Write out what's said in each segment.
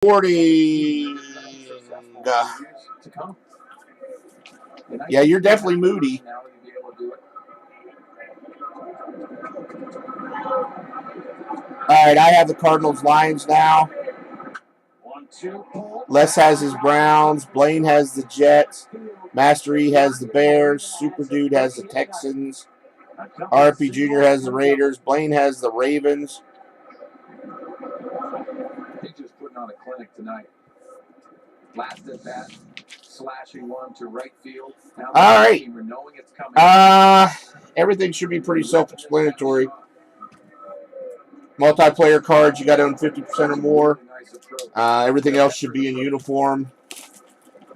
40. Yeah, you're definitely moody. All right, I have the Cardinals Lions now. Les has his Browns. Blaine has the Jets. Master E has the Bears. Super Dude has the Texans. RP Jr. has the Raiders. Blaine has the Ravens. He's just putting on a clinic tonight. Last at bat, slashing one to right field. Now all right. Knowing it's coming. Everything should be pretty self-explanatory. Multiplayer cards, you got to own 50% or more. Everything else should be in uniform.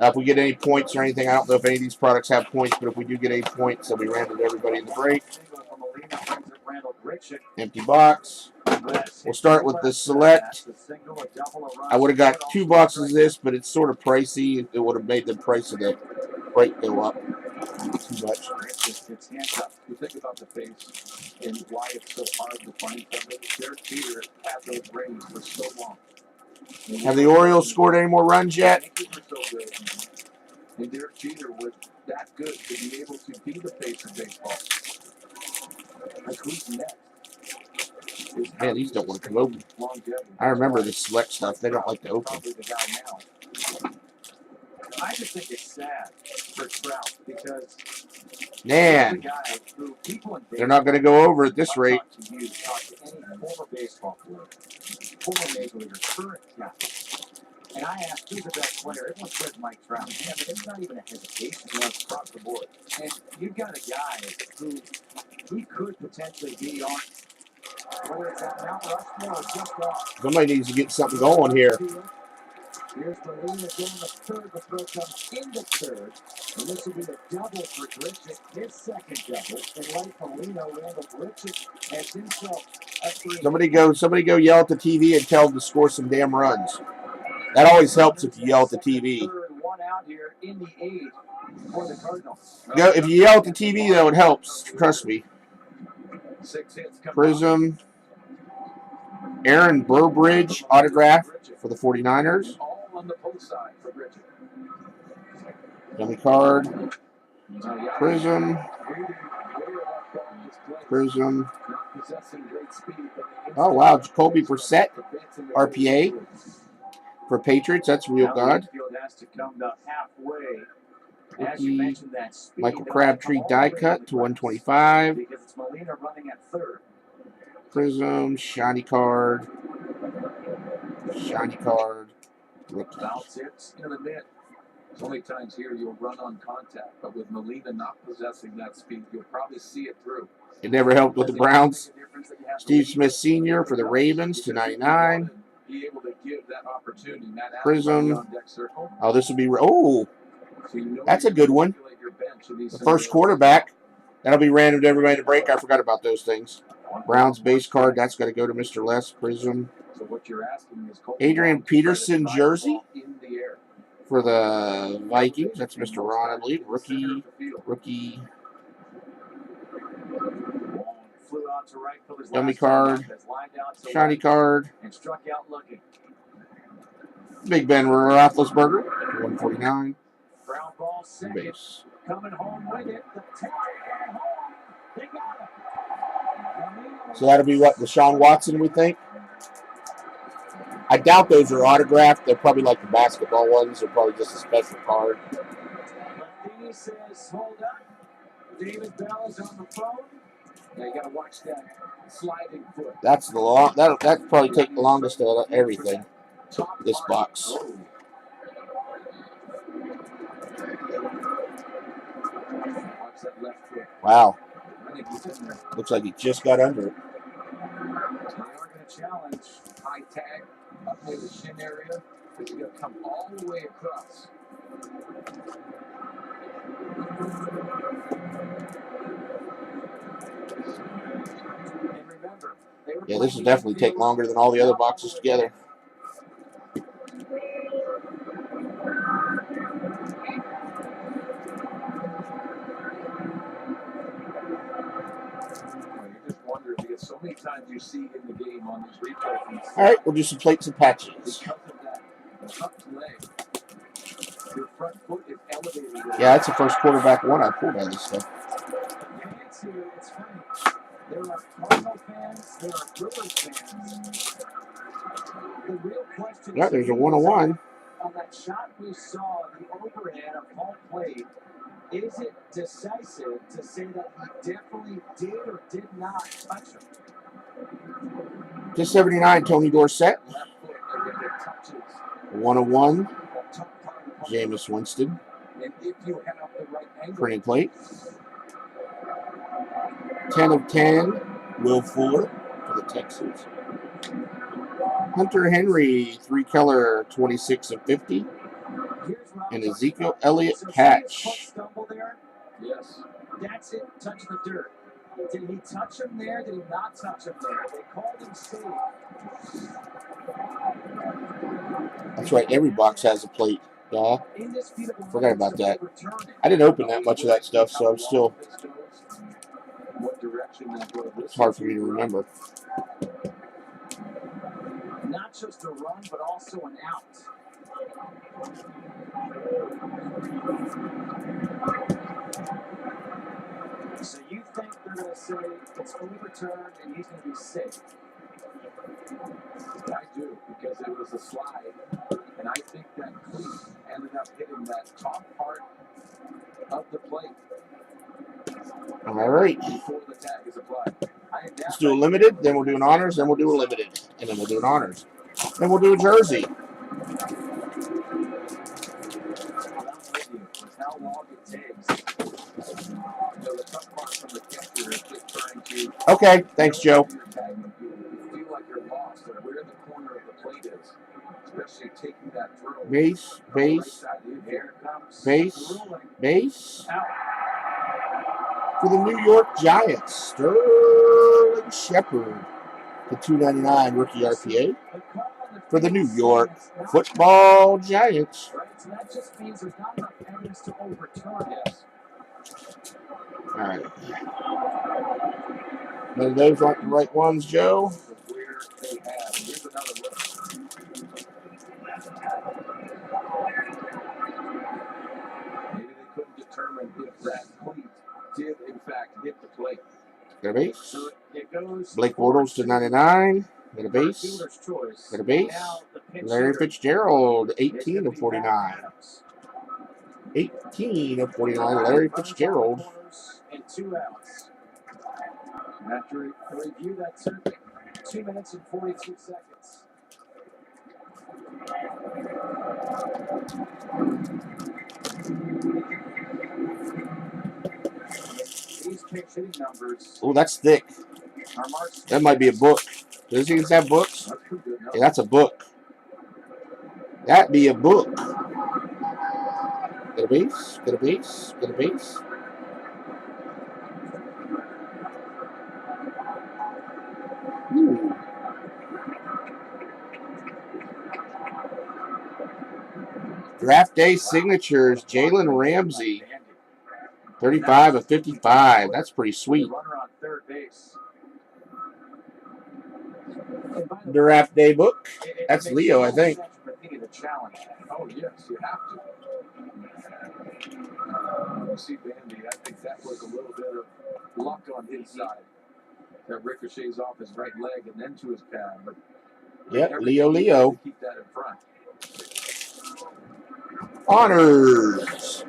If we get any points or anything, I don't know if any of these products have points, but if we do get any points, they'll be random to everybody in the break. Empty box. We'll start with the Select. I would have got 2 boxes of this, but it's sort of pricey. It would have made the price of the break go up too much. It's handcuffed. You think about the face and why it's so hard to find somebody. Derek Jeter had those rings for so long. Have the Orioles scored any more runs yet? And Derek Jeter was that good to be able to be the face of baseball. Like who's next? Man, these don't want to come open. I remember the Select stuff. They don't like to open. I just think it's sad for Trout because man, they're not going to go over at this rate. Former baseball player, former major leaguer, current captain. And I asked, who's the best player? Everyone says Mike Trout. Yeah, but it's not even a hesitation across the board. And you've got a guy who he could potentially be on, whether it's at Mount Rushmore or just off. Somebody needs to get something going here. Here's Molina going to third. The throw comes into third. And this will be a double for Grichuk, his second double. And like Molina, Randall Grichuk has himself a 3. Somebody go yell at the TV and tell them to score some damn runs. That always helps if you yell at the TV. One out here in the 8th for the Cardinals. If you yell at the TV, though, it helps. Trust me. 6 hits. Prism. Aaron Burbridge autograph for the 49ers. On the post side for Grichuk. Dummy card. Prism. Prism. Oh, wow. Jacoby Brissett. RPA. For Patriots, that's real God. Michael Crabtree die cut to 125. Prism. Shiny card. Shiny card. Bounce hits in the mid. So many times here you'll run on contact, but with Molina not possessing that speed, you'll probably see it through. It never helped with the Browns. Steve Smith Sr. for the Ravens to 99. Be able to give that opportunity. Prism. Oh, this would be. Oh, that's a good one. The first quarterback. That'll be random to everybody to break. I forgot about those things. Browns base card. That's got to go to Mr. Les. Prism. So what you're asking is Adrian Peterson jersey for the Vikings. That's Mr. Ron, I believe. Rookie. Dummy card. Shiny card. Big Ben Roethlisberger. 149. Base. So that'll be what, Deshaun Watson, we think? I doubt those are autographed. They're probably like the basketball ones. They're probably just a special card. Says, hold up. David Bell is on the phone. Yeah, you got to watch that sliding foot. That's the that'll probably take the longest of everything. This box. Wow. Looks like he just got under it. They are going to challenge high tag up near the shin area, but you got to come all the way across. And remember, yeah, this will definitely take longer than all the other boxes together. So many times you see in the game on these replays. All right, we'll do some plates and patches. Because of that front foot is elevated. Yeah, that's the first quarterback one I pulled out of this stuff. It's funny. There are Cardinal fans, there are Brewers fans. The real question Yeah, there's a 101. On that shot we saw, the overhead of home plate, is it decisive to say that he definitely did or did not touch him? Just 79, Tony Dorsett. 101, Jameis Winston. Printing plate. 10 of 10, Will Fuller for the Texans. Hunter Henry, 3-color, 26 of 50. And Ezekiel Elliott patch. Yes. That's it. Touch the dirt. Did he touch him there? Did he not touch him there? They called him safe. That's right. Every box has a plate. Yeah. Forgot about that. I didn't open that much of that stuff, so I'm still. It's hard for me to remember. Not just a run, but also an out. So you think they're going to say it's overturned and he's going to be safe? I do, because it was a slide, and I think that cleat ended up hitting that top part of the plate. All right. Before the tag is applied. Let's do a limited, then we'll do an honors, then we'll do a limited, and then we'll do an honors. Then we'll do a jersey. How long it takes. The tough part from the catcher is just trying to. Okay, thanks, Joe. You feel like you're lost or where the corner of the plate is, especially taking that throw. Base. For the New York Giants, Sterling Shepard, the $2.99 rookie RPA. For the New York Football Giants. Right, so that just means there's not enough evidence to overturn it. All right. None of those aren't the right ones, Joe. Where they have. Here's another look. Maybe they couldn't determine if that cleat did in fact hit the plate. Got a base. So it goes Blake Bortles to 99. Got a base. Got a base. Larry Fitzgerald, 18 of 49. 18 of 49, Larry Fitzgerald. And 2 outs. After a review that took 2 minutes and 42 seconds. These pitch hitting numbers. Oh, that's thick. That might be a book. Does he have books? Yeah, that's a book. That'd be a book. Got a base. Got a base. Got a base. Ooh. Draft day signatures, Jalen Ramsey. 35 of 55. That's pretty sweet. Draft day book. That's Leo, I think. Oh, yes, you have to. See, Bandy, I think that was a little bit of luck on his side. That ricochets off his right leg and then to his pad. But yep, Leo. Keep that in front. Honors.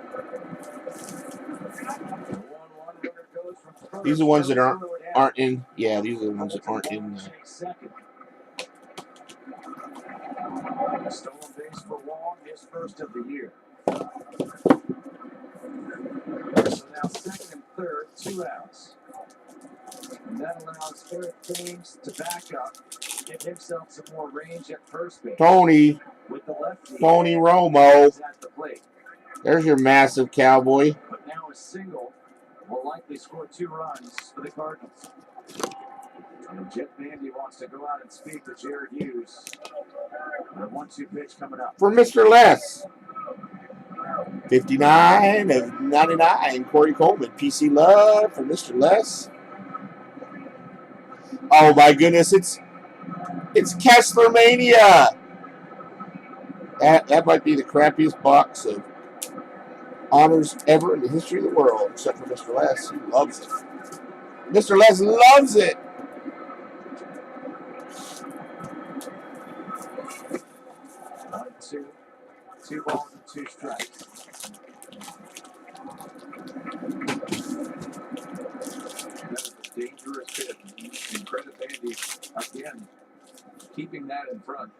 These are the ones that aren't in. Yeah, these are the ones that aren't in. Stolen base for Wong, his first of the year. So now second and third, 2 outs. And that allows Eric Thames to back up, give himself some more range at first base. Tony Romo. At the plate. There's your massive cowboy. But now a single will likely score 2 runs for the Cardinals. And Jeff Bandy wants to go out and speak to Jared Hughes. A 1-2 pitch coming up. For Mr. Les. 59 of 99, Corey Coleman. PC Love for Mr. Les. Oh my goodness, it's Kessler Mania. That might be the crappiest box of honors ever in the history of the world, except for Mr. Les. He loves it. Mr. Les loves it. Two balls and 2 strikes. That is a dangerous hit. And credit Andy again, keeping that in front.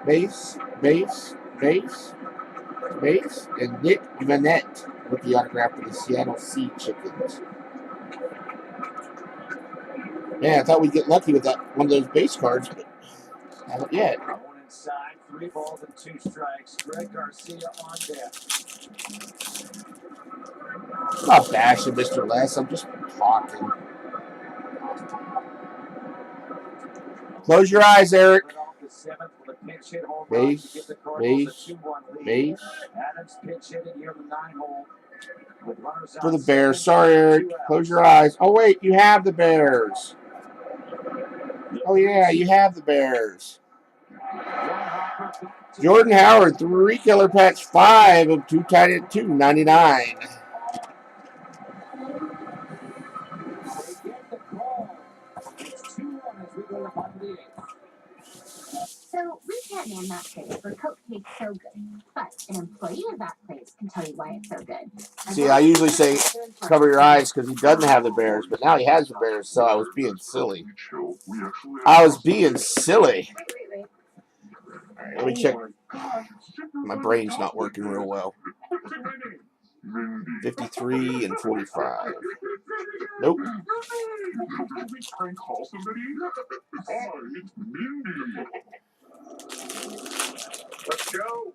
Base, and Nick Manette with the autograph for the Seattle Sea Chickens. Yeah, I thought we'd get lucky with that one of those base cards, but haven't yet. Going inside, 3 balls and 2 strikes. Greg Garcia on deck. I'm not bashing Mr. Les. I'm just talking. Close your eyes, Eric. Base. Adams pitch hit it near the 9 hole. For the Bears. Sorry, Eric. Close your eyes. Oh, wait. You have the Bears. Oh, yeah. You have the Bears. Jordan Howard, 3 killer patch, 5 of 2 tied at 299. So we can't name that place where Coke tastes so good, but an employee of that place can tell you why it's so good. See, I usually say cover your eyes because he doesn't have the Bears, but now he has the Bears, so I was being silly. All right, let me check. My brain's not working real well. 53 and 45. Nope. Let's go.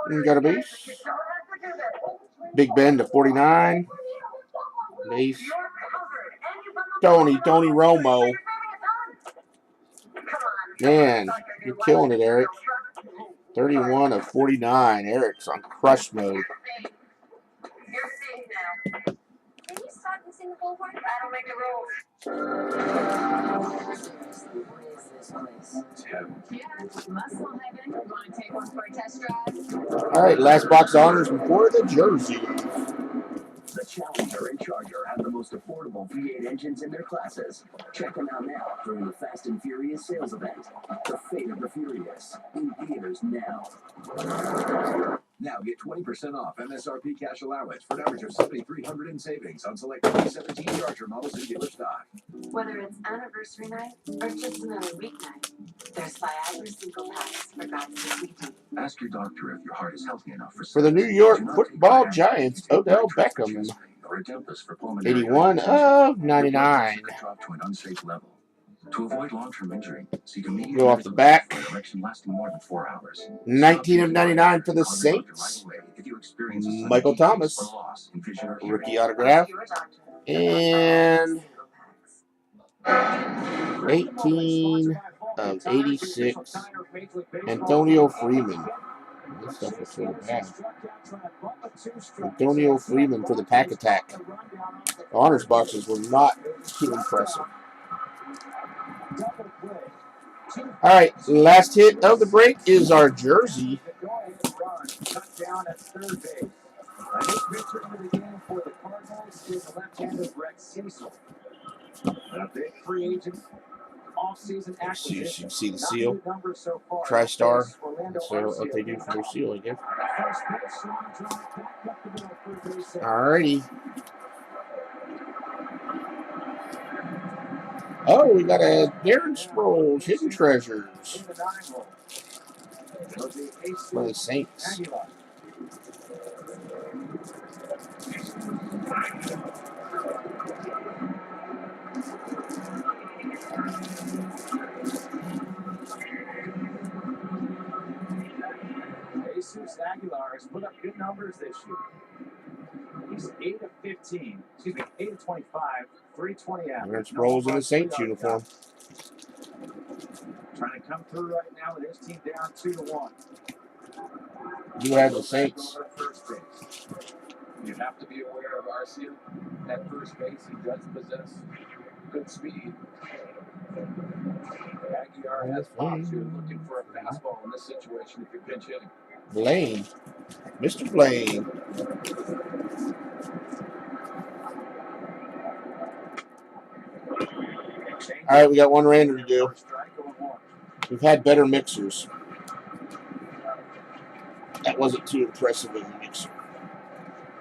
You got a base. Big Ben to 49. Base. Tony Romo. Man, you're killing it, Eric. 31 of 49. Eric's on crush mode. All right, last box honors before the jersey. The Challenger and Charger have the most affordable V8 engines in their classes. Check them out now during the Fast and Furious sales event. The Fate of the Furious in theaters now. Now get 20% off MSRP cash allowance for an average of $7,300 in savings on select 2017 Charger models in dealer stock. Whether it's anniversary night or just another weeknight, there's Viagra single packs for guys to see. Ask your doctor if your heart is healthy enough for the New York Football Giants, Odell Beckham. 81 of 99. To an unsafe level. To avoid long-term injury, seek immediate go off the back. erection lasting more than 4 hours. 19 of 99 for the Saints. Michael Thomas, rookie autograph. And 18 of 86, Antonio Freeman. This stuff is so bad. Antonio Freeman for the Pack Attack. The honors boxes were not too impressive. All right, last hit of the break is our jersey. A new pitcher into the game for the Cardinals is the left-hander Brett Cecil. A big free agent, off-season acquisition. You see the seal? TriStar. That's what they do for their seal, I guess. Alrighty. Oh, we got a Darren Sproles, Hidden Treasures. For the Saints. Jesus Aguilar has put up good numbers this year. He's 8 of 15. Excuse me, 8 of 25, 320 average. Darren Sproles in the Saints uniform. Trying to come through right now with his team down 2-1. You had the Saints. You have to be aware of Arcia. at first base, he does possess good speed. Aguilar has pops here looking for a fastball in this situation if you're pinch hitting. Blaine. Mr. Blaine. All right, we got one random to do. We've had better mixers. That wasn't too impressive of a mixer.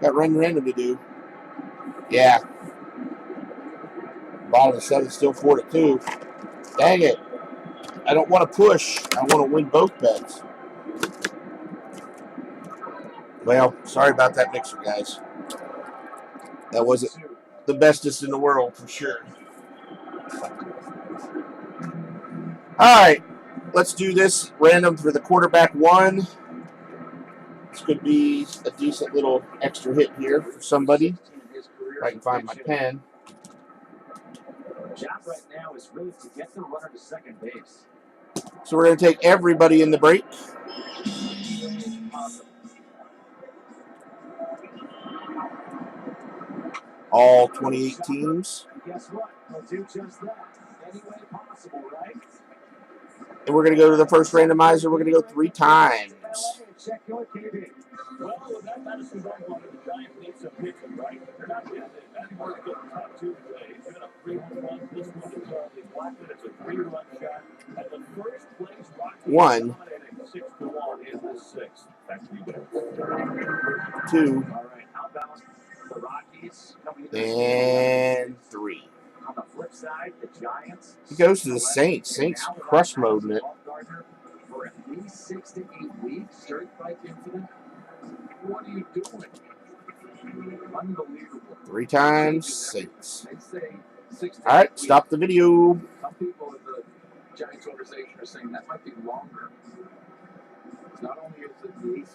Got one random to do. Yeah. Bottom of the seventh, still 4-2. Dang it. I don't want to push. I want to win both bets. Well, sorry about that mixer, guys. That wasn't the bestest in the world for sure. All right, let's do this random for the quarterback one. This could be a decent little extra hit here for somebody. If I can find my pen. Job right now is really to get the runner to second base. So we're going to take everybody in the break. All 28 teams. Guess what? We'll do just that. Any way possible, right? And we're going to go to the first randomizer. We're going to go 3 times. Check your KB. Well, with that Madison Bumgarner, the Giants need some pitching, right? They're not getting it. Vanderbilt get the top 2 today. He's got a 3-1. This one to Charlie Blackman. It's a 3-run shot. And the first place Rockies 1. dominating 6-1 is the 6th. Back to you guys. 2. All right, how about the Rockies coming in And 3. on the flip side, the Giants. He goes to the Saints. Saints crush mode in it. For at least 6 to 8 weeks, dirt bike incident. What are you doing? Unbelievable. 3 times Saints. They say 6 to 8 All right, weeks. stop the video. Some people in the Giants organization are saying that might be longer. Not only is it the AC